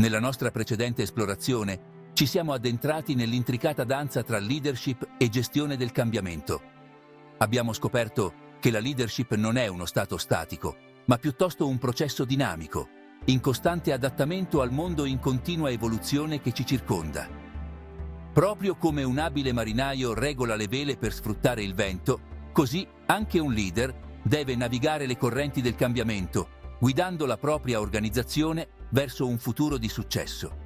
Nella nostra precedente esplorazione ci siamo addentrati nell'intricata danza tra leadership e gestione del cambiamento. Abbiamo scoperto che la leadership non è uno stato statico, ma piuttosto un processo dinamico, in costante adattamento al mondo in continua evoluzione che ci circonda. Proprio come un abile marinaio regola le vele per sfruttare il vento, così anche un leader deve navigare le correnti del cambiamento, guidando la propria organizzazione verso un futuro di successo.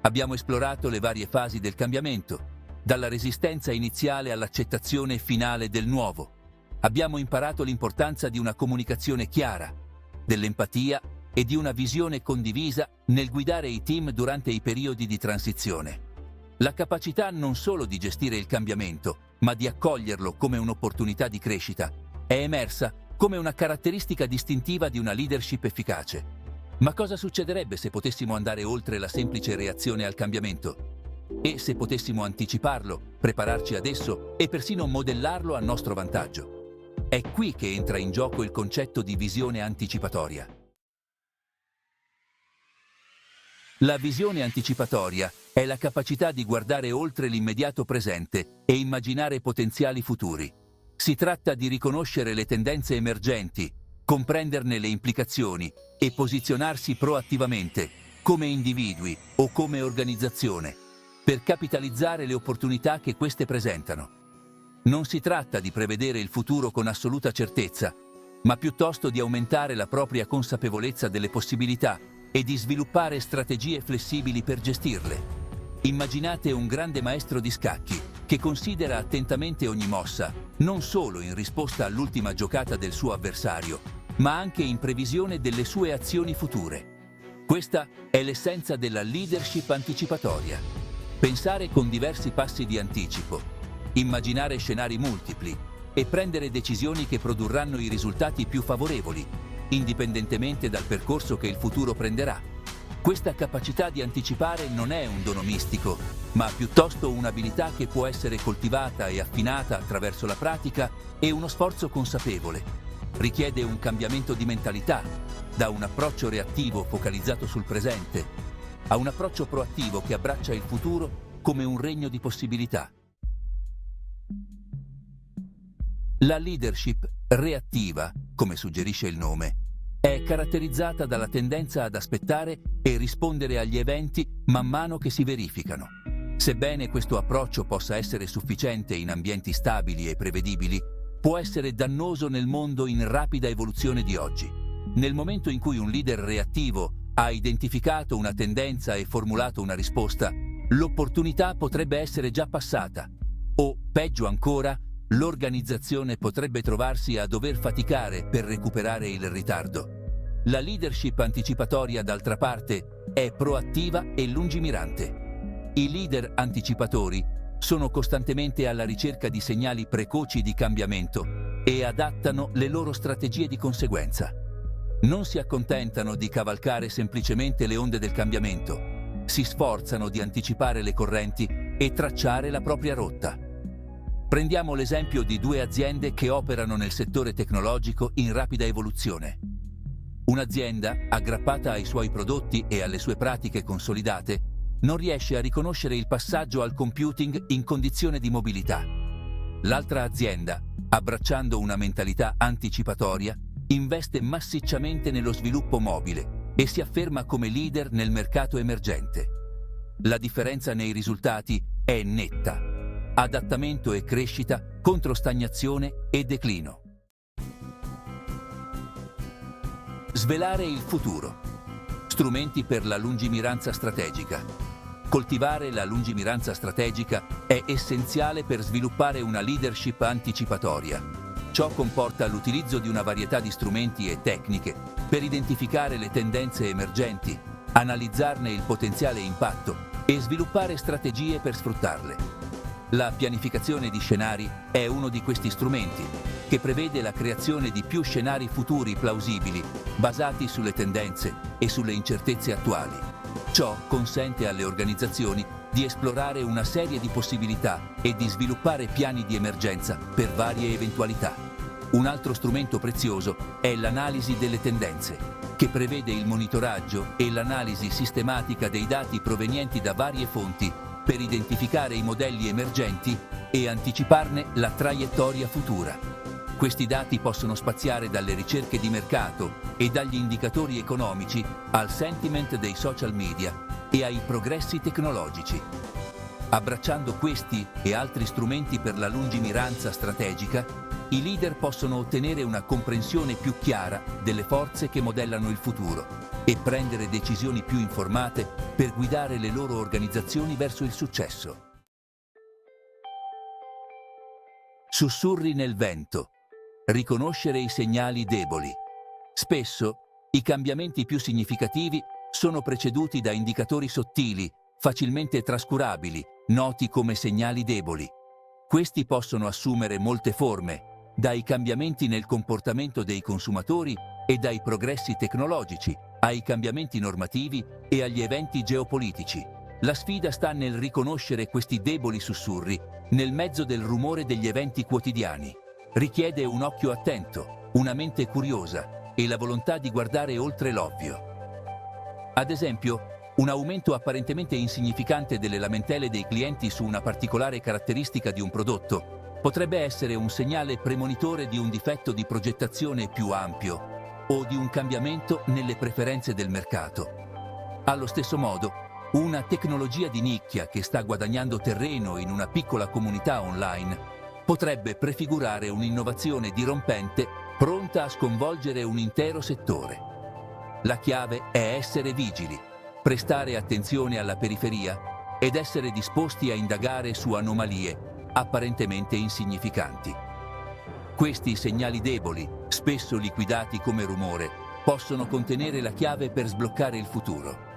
Abbiamo esplorato le varie fasi del cambiamento, dalla resistenza iniziale all'accettazione finale del nuovo. Abbiamo imparato l'importanza di una comunicazione chiara, dell'empatia e di una visione condivisa nel guidare i team durante i periodi di transizione. La capacità non solo di gestire il cambiamento, ma di accoglierlo come un'opportunità di crescita, è emersa come una caratteristica distintiva di una leadership efficace. Ma cosa succederebbe se potessimo andare oltre la semplice reazione al cambiamento? E se potessimo anticiparlo, prepararci ad esso e persino modellarlo a nostro vantaggio? È qui che entra in gioco il concetto di visione anticipatoria. La visione anticipatoria è la capacità di guardare oltre l'immediato presente e immaginare potenziali futuri. Si tratta di riconoscere le tendenze emergenti, comprenderne le implicazioni e posizionarsi proattivamente, come individui o come organizzazione, per capitalizzare le opportunità che queste presentano. Non si tratta di prevedere il futuro con assoluta certezza, ma piuttosto di aumentare la propria consapevolezza delle possibilità e di sviluppare strategie flessibili per gestirle. Immaginate un grande maestro di scacchi che considera attentamente ogni mossa, non solo in risposta all'ultima giocata del suo avversario, ma anche in previsione delle sue azioni future. Questa è l'essenza della leadership anticipatoria. Pensare con diversi passi di anticipo, immaginare scenari multipli e prendere decisioni che produrranno i risultati più favorevoli, indipendentemente dal percorso che il futuro prenderà. Questa capacità di anticipare non è un dono mistico, ma piuttosto un'abilità che può essere coltivata e affinata attraverso la pratica e uno sforzo consapevole. Richiede un cambiamento di mentalità, da un approccio reattivo focalizzato sul presente, a un approccio proattivo che abbraccia il futuro come un regno di possibilità. La leadership reattiva, come suggerisce il nome, è caratterizzata dalla tendenza ad aspettare e rispondere agli eventi man mano che si verificano. Sebbene questo approccio possa essere sufficiente in ambienti stabili e prevedibili, può essere dannoso nel mondo in rapida evoluzione di oggi. Nel momento in cui un leader reattivo ha identificato una tendenza e formulato una risposta, l'opportunità potrebbe essere già passata, o, peggio ancora, l'organizzazione potrebbe trovarsi a dover faticare per recuperare il ritardo. La leadership anticipatoria, d'altra parte, è proattiva e lungimirante. I leader anticipatori sono costantemente alla ricerca di segnali precoci di cambiamento e adattano le loro strategie di conseguenza. Non si accontentano di cavalcare semplicemente le onde del cambiamento, si sforzano di anticipare le correnti e tracciare la propria rotta. Prendiamo l'esempio di due aziende che operano nel settore tecnologico in rapida evoluzione. Un'azienda, aggrappata ai suoi prodotti e alle sue pratiche consolidate, non riesce a riconoscere il passaggio al computing in condizione di mobilità. L'altra azienda, abbracciando una mentalità anticipatoria, investe massicciamente nello sviluppo mobile e si afferma come leader nel mercato emergente. La differenza nei risultati è netta. Adattamento e crescita contro stagnazione e declino. Svelare il futuro. Strumenti per la lungimiranza strategica. Coltivare la lungimiranza strategica è essenziale per sviluppare una leadership anticipatoria. Ciò comporta l'utilizzo di una varietà di strumenti e tecniche per identificare le tendenze emergenti, analizzarne il potenziale impatto e sviluppare strategie per sfruttarle. La pianificazione di scenari è uno di questi strumenti, che prevede la creazione di più scenari futuri plausibili, basati sulle tendenze e sulle incertezze attuali. Ciò consente alle organizzazioni di esplorare una serie di possibilità e di sviluppare piani di emergenza per varie eventualità. Un altro strumento prezioso è l'analisi delle tendenze, che prevede il monitoraggio e l'analisi sistematica dei dati provenienti da varie fonti per identificare i modelli emergenti e anticiparne la traiettoria futura. Questi dati possono spaziare dalle ricerche di mercato e dagli indicatori economici al sentiment dei social media e ai progressi tecnologici. Abbracciando questi e altri strumenti per la lungimiranza strategica, i leader possono ottenere una comprensione più chiara delle forze che modellano il futuro e prendere decisioni più informate per guidare le loro organizzazioni verso il successo. Sussurri nel vento. Riconoscere i segnali deboli. Spesso i cambiamenti più significativi sono preceduti da indicatori sottili, facilmente trascurabili, noti come segnali deboli. Questi possono assumere molte forme, dai cambiamenti nel comportamento dei consumatori e dai progressi tecnologici, ai cambiamenti normativi e agli eventi geopolitici. La sfida sta nel riconoscere questi deboli sussurri nel mezzo del rumore degli eventi quotidiani. Richiede un occhio attento, una mente curiosa e la volontà di guardare oltre l'ovvio. Ad esempio, un aumento apparentemente insignificante delle lamentele dei clienti su una particolare caratteristica di un prodotto potrebbe essere un segnale premonitore di un difetto di progettazione più ampio o di un cambiamento nelle preferenze del mercato. Allo stesso modo, una tecnologia di nicchia che sta guadagnando terreno in una piccola comunità online potrebbe prefigurare un'innovazione dirompente pronta a sconvolgere un intero settore. La chiave è essere vigili, prestare attenzione alla periferia ed essere disposti a indagare su anomalie apparentemente insignificanti. Questi segnali deboli, spesso liquidati come rumore, possono contenere la chiave per sbloccare il futuro.